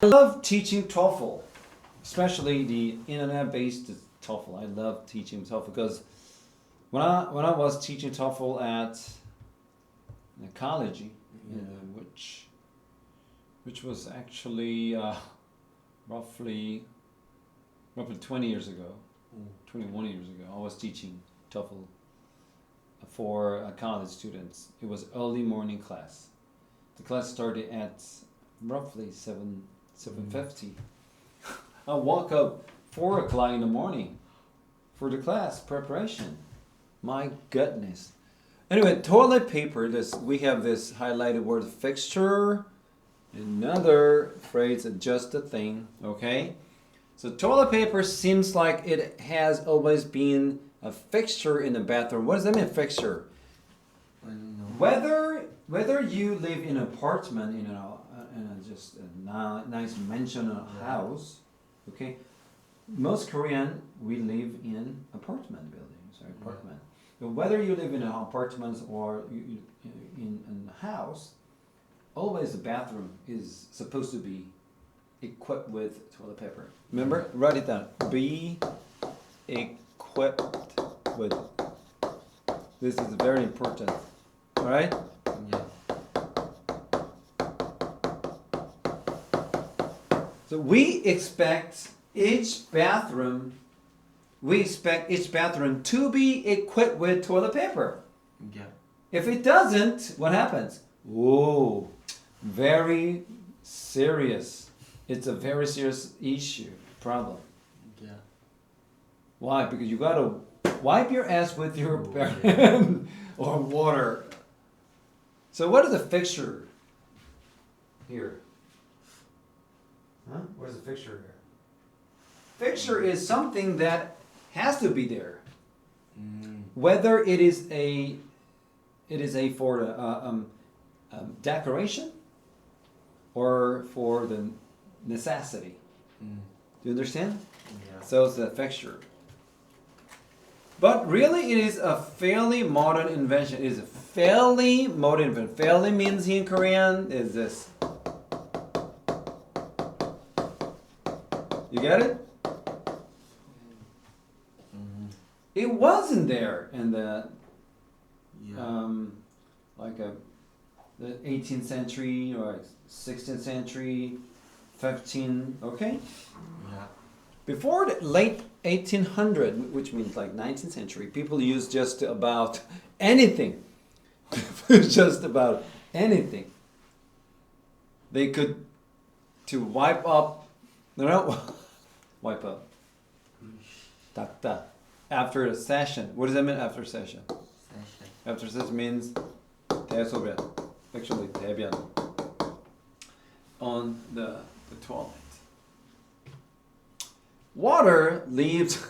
I love teaching TOEFL, especially the internet-based TOEFL. I love teaching TOEFL because when I was teaching TOEFL at the college, which was actually roughly 20 years ago, 21 years ago, I was teaching TOEFL for college students. It was early morning class. The class started at roughly 7:50. I woke up 4 o'clock in the morning for the class preparation. My goodness. Anyway, toilet paper, we have this highlighted word fixture. Another phrase, just a thing, okay? So toilet paper seems like it has always been a fixture in the bathroom. What does that mean, fixture? I don't know. Whether you live in an apartment, in just a nice mansion or house, okay? Most Korean, we live in apartment buildings or apartment. But whether you live in an apartment or in a house, always the bathroom is supposed to be equipped with toilet paper. Remember? Write it down. Be equipped with. This is very important. All right? Yeah. So we expect each bathroom to be equipped with toilet paper. Yeah. If it doesn't, what happens? Whoa, very serious. It's a very serious issue, problem. Yeah. Why? Because you gotta wipe your ass with your or water. So what is a fixture here? Huh? What is a fixture here? Fixture is something that has to be there. Whether it is a for the decoration or for the necessity. Do you understand? Yeah. So it's a fixture. But really, it is a fairly modern invention. It is a fairly modern invention. Fairly means in Korean is this. You get it? It wasn't there in the the 18th century or 16th century, 15. Okay. Yeah. Before the late 1800, which means like 19th century, people used just about anything. Just about anything. They could to wipe up. Wipe up. After a session. What does that mean after a session? After a session means 대소변. Actually, 대변. On the toilet. Water leaves.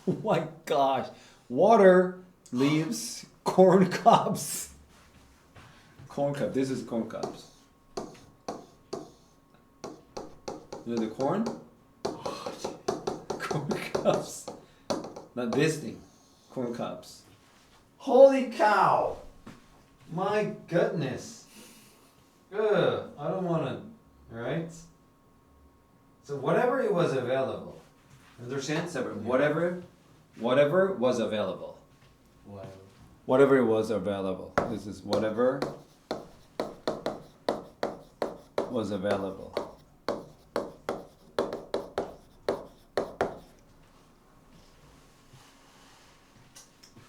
Oh my gosh. Water leaves corn cobs. Corn cob. This is corn cobs. You know the corn? Corn cobs. Not this thing. Corn cobs. Holy cow! My goodness. Ugh, I don't want to. Alright? So whatever it was available. Understand? Whatever was available. Whatever it was available. This is whatever was available.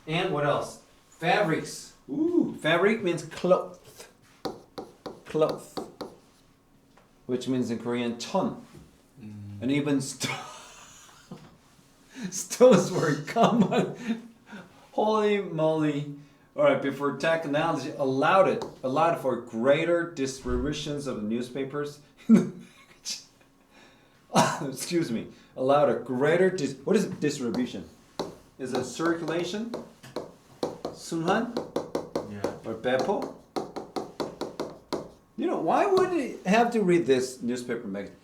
And what else? Fabrics. Ooh, fabric means cloth. Cloth. Which means in Korean, 천. And even stones were common. Holy moly. Alright, before technology allowed for greater distributions of newspapers. Excuse me. Allowed a greater what is distribution? Is it circulation? Sunhan? Yeah. Or Beppo? You know, why would it have to read this newspaper magazine?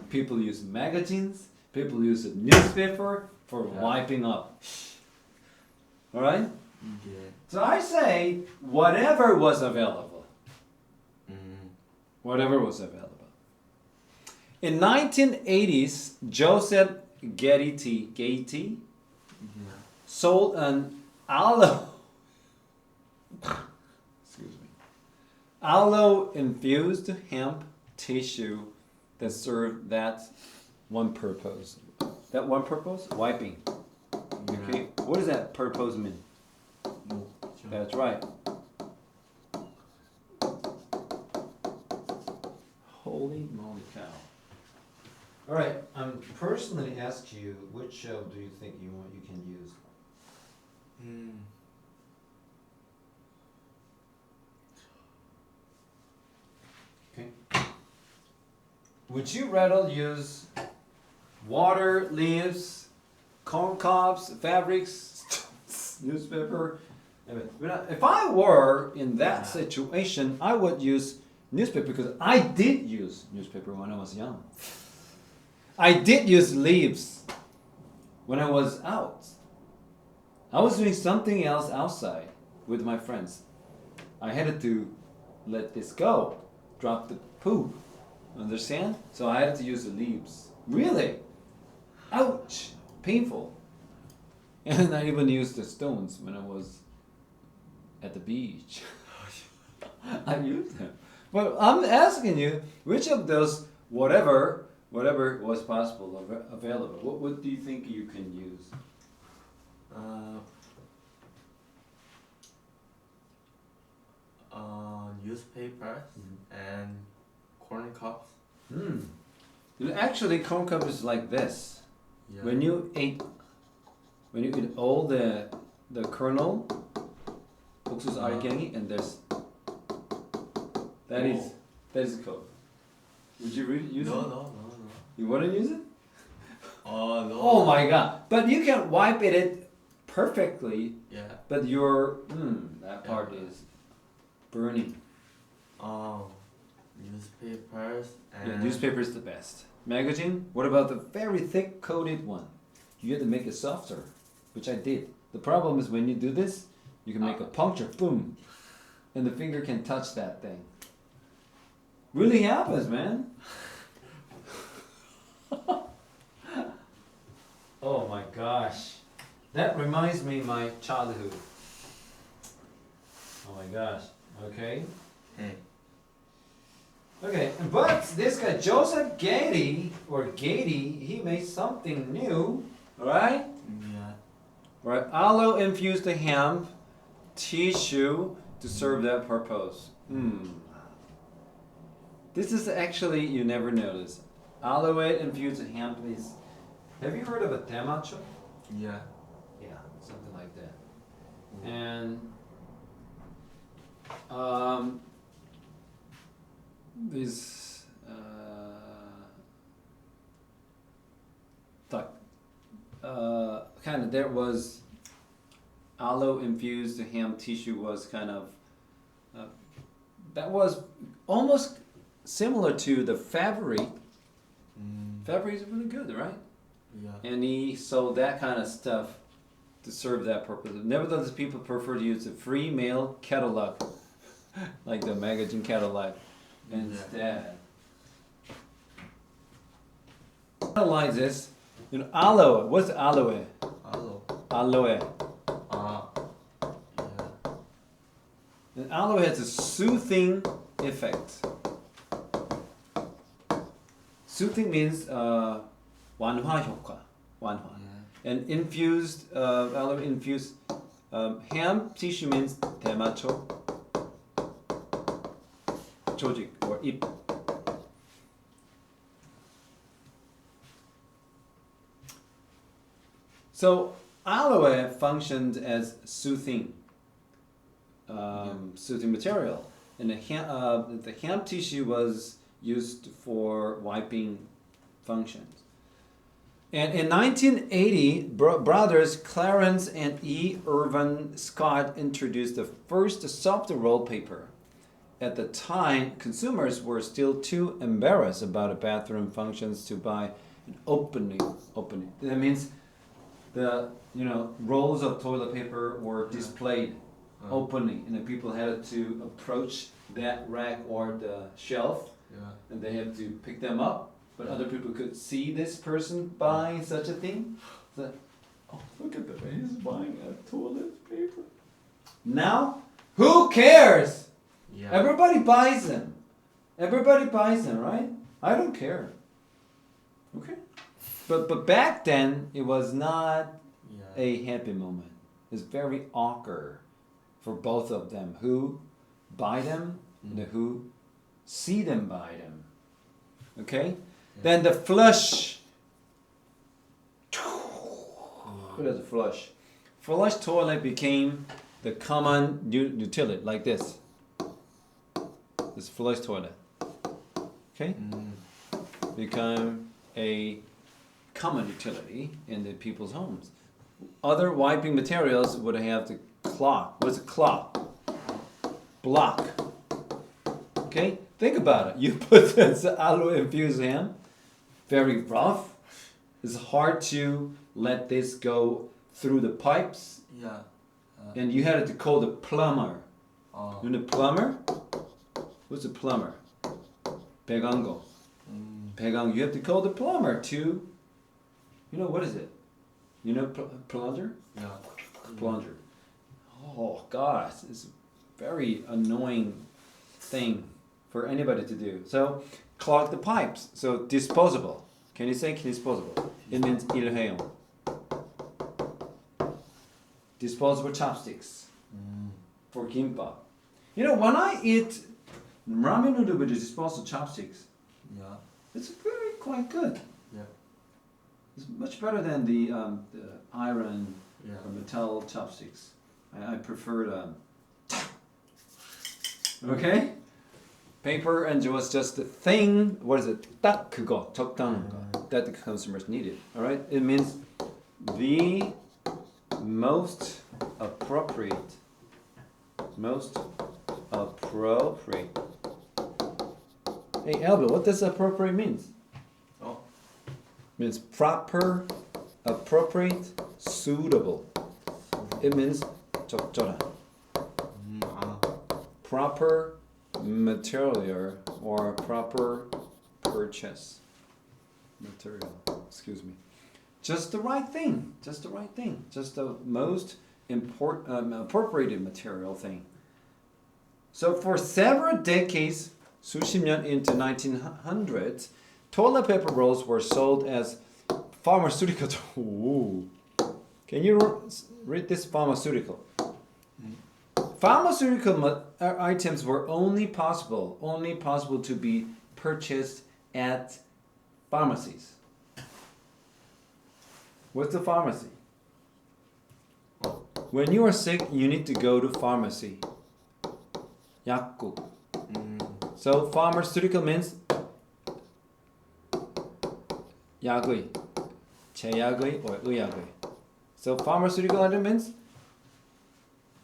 People use magazines, people use a newspaper for wiping up. Alright? Yeah. So I say, whatever was available. whatever was available. In 1980s, Joseph Getty Yeah. sold an aloe, excuse me, aloe infused hemp tissue that served that one purpose. That one purpose? Wiping. Okay. What does that purpose mean? No. That's right. Holy moly cow. All right, I'm personally ask you, which show do you think you can use? Okay. Would you rather use water, leaves, corn cobs, fabrics, newspaper? If I were in that situation, I would use newspaper because I did use newspaper when I was young. I did use leaves when I was out. I was doing something else outside with my friends. I had to let this go, drop the poop. Understand? So I had to use the leaves. Really? Ouch! Painful. And I even used the stones when I was at the beach. I used them. But I'm asking you, which of those, whatever was possible, available, what do you think you can use? Newspapers and corn cups. Actually, corn cup is like this. Yeah. When you eat all the kernel, 옥수수 알갱이, and this, that is coke. Would you really use it? No. You wouldn't use it? Oh no. Oh my god! But you can wipe it perfectly. Yeah. But that part is burning. Oh, newspapers and. Yeah, newspaper is the best. Magazine? What about the very thick coated one? You have to make it softer, which I did. The problem is when you do this, you can make a puncture, boom, and the finger can touch that thing. Really happens, man. Oh my gosh. That reminds me of my childhood. Oh my gosh. Okay. Hey. Okay, but this guy, Joseph Getty, he made something new, alright? Yeah. Right, aloe infused hemp tissue to serve that purpose. This is actually, you never notice. Aloe infused hemp is, have you heard of a temacho? Yeah. Yeah, something like that. And this kind of, there was aloe infused hemp tissue was kind of that was almost similar to the fabric. Fabric is really good, right? Yeah. And he sold that kind of stuff to serve that purpose. Nevertheless, people prefer to use the free mail catalog, like the magazine catalog, instead. Analyze this. Aloe. What's aloe? Aloe. Yeah. And aloe has a soothing effect. Soothing means 완화 효과. 완화. Yeah. And infused aloe infused hemp tissue means 대마초. 조직 or 잎. So aloe functions as soothing, soothing material, and the hemp tissue was used for wiping functions. And in 1980, brothers Clarence and E. Irvin Scott introduced the first soft roll paper. At the time, consumers were still too embarrassed about bathroom functions to buy an opening. That means the rolls of toilet paper were displayed openly, and the people had to approach that rack or the shelf Yeah. and they have to pick them up, but other people could see this person buying such a thing. So, oh, look at that, he's buying a toilet paper. Now, who cares? Yeah. Everybody buys them. Everybody buys them, right? I don't care. Okay. But back then, it was not Yeah. a happy moment. It's very awkward for both of them who buy them and who see them buy them. Okay? Then the flush. What is a flush? Flush toilet became the common utility, like this. This flush toilet. Okay? Become a common utility in the people's homes. Other wiping materials would have the cloth. What's a cloth? Block. Okay? Think about it. You put this aloe infused ham, very rough. It's hard to let this go through the pipes. Yeah. And you had to call the plumber. Oh. You know the plumber? What's a plumber? 배관공. 배관. You have to call the plumber to, you know, what is it? You know plunger? Yeah. Plunger. Oh God, it's a very annoying thing for anybody to do. So clog the pipes. So disposable. Can you say disposable? It means 일회용. Disposable chopsticks for kimbap. You know, when I eat ramen noodle with disposable chopsticks, Yeah. it's very quite good. Yeah. It's much better than the iron Yeah. or metal chopsticks. I prefer okay? Paper and was just the thing. What is it? 딱 그거 적당한 거 that the consumers needed. All right. It means the most appropriate. Hey Albert, what does appropriate means? Oh. Means proper, appropriate, suitable. It means 적절한. Proper material or proper purchase material. Excuse me. Just the right thing. Just the right thing. Just the most appropriated material thing. So for several decades, 수십 년 into 1900s, toilet paper rolls were sold as pharmaceutical. Ooh. Can you read this pharmaceutical? Pharmaceutical items were only possible to be purchased at pharmacies. What's a pharmacy? When you are sick, you need to go to pharmacy. 약국. So pharmaceutical means 약의, 제약의 or 의약의. So pharmaceutical item means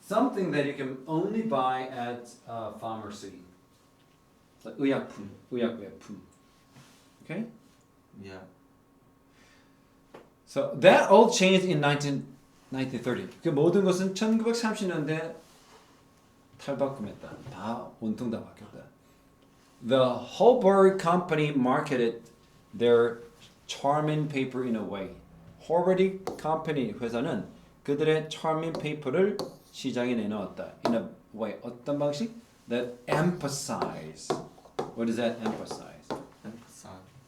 something that you can only buy at a pharmacy. Like 의약품, 의약품. Okay? Yeah. So that all changed in 1930. 그 모든 것은 1930년대 탈바꿈했다. 다 온통 다 바뀌었다. The Holberg company marketed their charming paper in a way. Holberg company 회사는 그들의 charming paper를 시장에 내놓았다. In a way. 어떤 방식? That emphasize. What does that emphasize?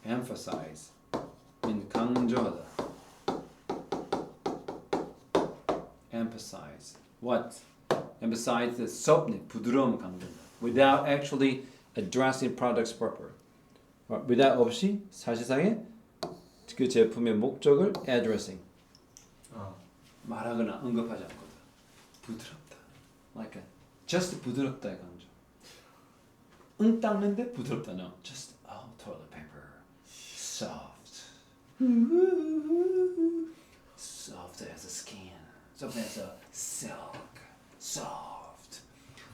Emphasize. means 강조하다. Emphasize. What? Emphasize the softness, 부드러움 강조한다. Without actually addressing product's purpose. without 없이 사실상의 그 제품의 목적을 addressing. 말하거나 언급하지 않거든. 부드럽다. Like a, just 부드럽다의 강조. 응 닦는데 부드럽다. No. Just toilet paper. Soft. Soft as a skin. Soft as a silk. Soft.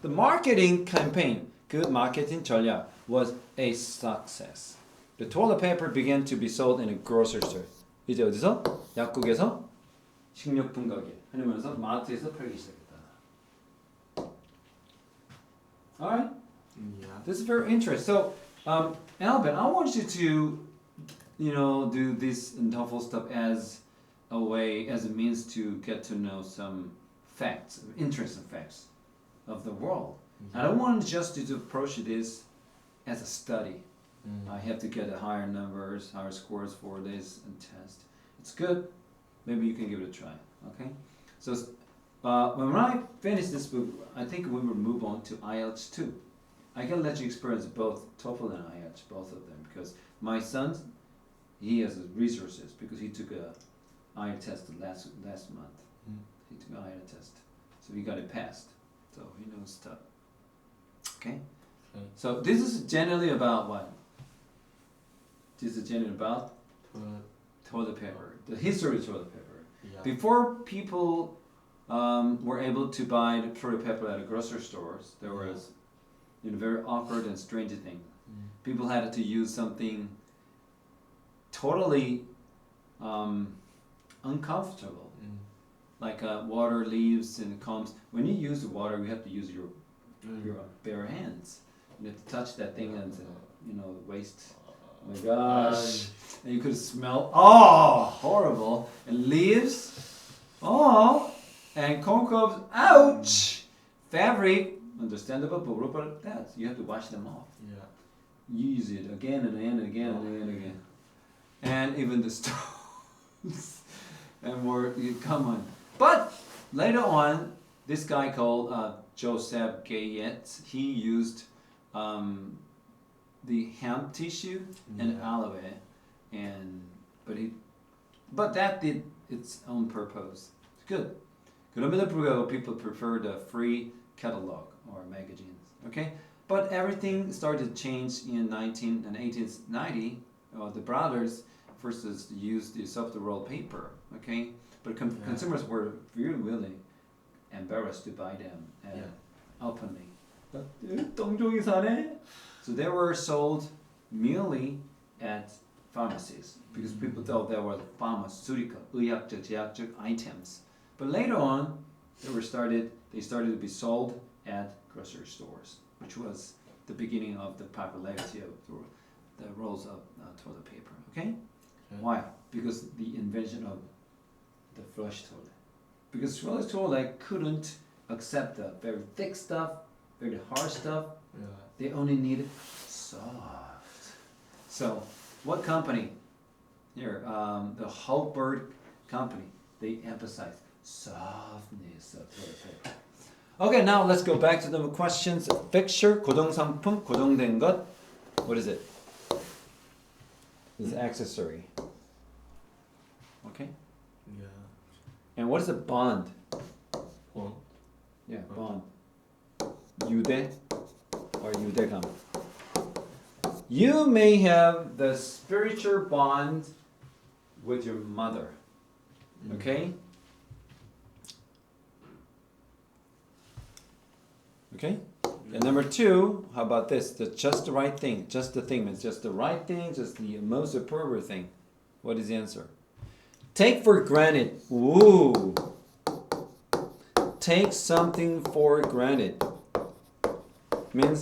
The marketing campaign, 그 마케팅 전략 was a success. The toilet paper began to be sold in a grocery store. 이제 어디서? 약국에서 식료품 가게 하면서 마트에서 팔기 시작했다. Alright? Yeah. This is very interesting. So Alvin, I want you to, do this in TOEFL stuff as a way, as a means to get to know some facts, interesting facts of the world. I don't want just to approach this as a study. I have to get higher numbers, higher scores for this and test. It's good. Maybe you can give it a try. Okay. So when I finish this book, I think we will move on to IELTS 2. I can let you experience both TOEFL and IELTS, both of them, because my son, he has resources because he took a IELTS test last month. He took an IELTS test, so he got it passed. So he knows stuff. Okay. So this is generally about what? This is generally about toilet paper, the history of toilet paper. Yeah. Before people were able to buy the toilet paper at the grocery stores, there was very awkward and strange thing. People had to use something totally uncomfortable, like water, leaves, and combs. When you use the water, you have to use your bare hands. You have to touch that thing and waste. Oh my gosh! And you could smell. Oh, horrible! And leaves. Oh, and corn cobs. Ouch! Fabric. Understandable, but what about that? You have to wash them off. Yeah. Use it again and again and again and again and again. And even the stones. And more. Come on. But later on, this guy called Joseph Gayet, he used the hemp tissue and aloe, but that did its own purpose. It's good. 그럼에도 불구하고 people prefer the free catalog or magazines. Okay, but everything started to change in 1890. The brothers first used the soft roll paper. Okay, but consumers were really embarrassed to buy them openly. So they were sold merely at pharmacies because people thought they were pharmaceutical, 의학적, 제약적 items. But later on, they started to be sold at grocery stores, which was the beginning of the popularity of the rolls of toilet paper. Okay? Why? Because the invention of the flush toilet. Because flush toilet couldn't accept the very thick stuff, very hard stuff. They only needed soft. So, what company? Here, the Halberg company. They emphasize softness of toilet paper. Okay, now let's go back to the questions. Fixture, 고정상품, 고정된 것. What is it? This accessory. Okay. Yeah. And what is a bond? Bond. Yeah, bond. 유대 or 유대감. You may have the spiritual bond with your mother. Okay? Okay? And number 2, how about this? Just the right thing. Just the thing means just the right thing, just the most appropriate thing. What is the answer? Take for granted. Ooh. Take something for granted. Means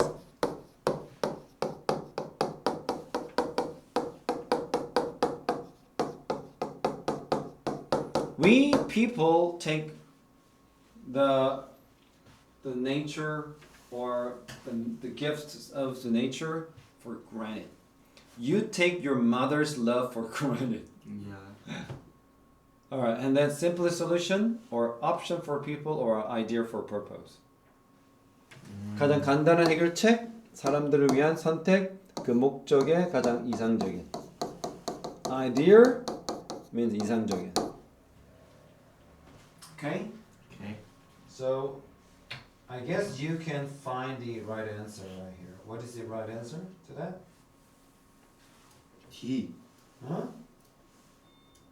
we people take the nature or the gifts of the nature for granted. You take your mother's love for granted. Yeah. Alright, and then simplest solution or option for people or idea for purpose. 가장 간단한 해결책, 사람들을 위한 선택, 그 목적에 가장 이상적인. Idea means 이상적인. Okay? Okay. So, I guess you can find the right answer right here. What is the right answer to that? D. Huh?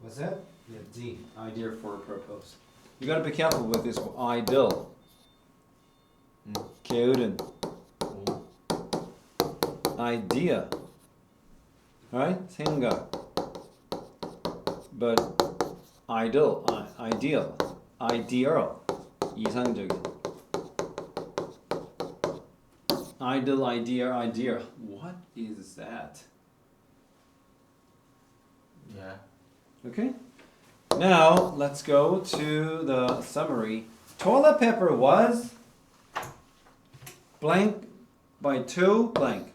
What's that? Yeah, D. Idea for purpose. You gotta be careful with this ideal. 게으른. Idea. Alright? 생각. But ideal. Ideal. 이상적인. idea. What is that? Yeah. Okay. Now let's go to the summary. Toilet paper was blank by two blank.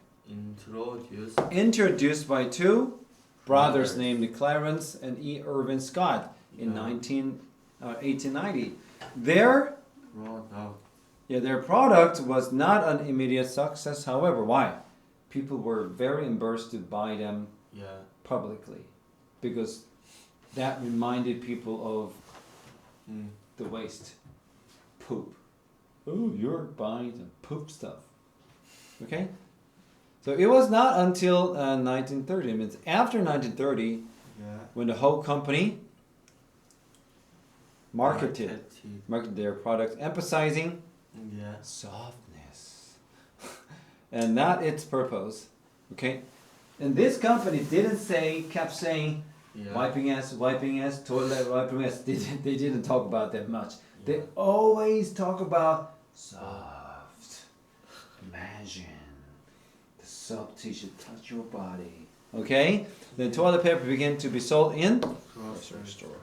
Introduced by two brothers named Clarence and E. Irvin Scott in 1890. Their product was not an immediate success. However, why? People were very embarrassed to buy them publicly because that reminded people of the waste, poop. Oh, you're buying the poop stuff. Okay? So it was not until 1930, I mean, it's after 1930, when the whole company marketed their products, emphasizing softness and not its purpose. Okay? And this company kept saying, wiping ass, toilet wiping ass. They didn't talk about that much. They always talk about soft. Imagine the soft tissue touch your body. Okay? The toilet paper began to be sold in grocery store.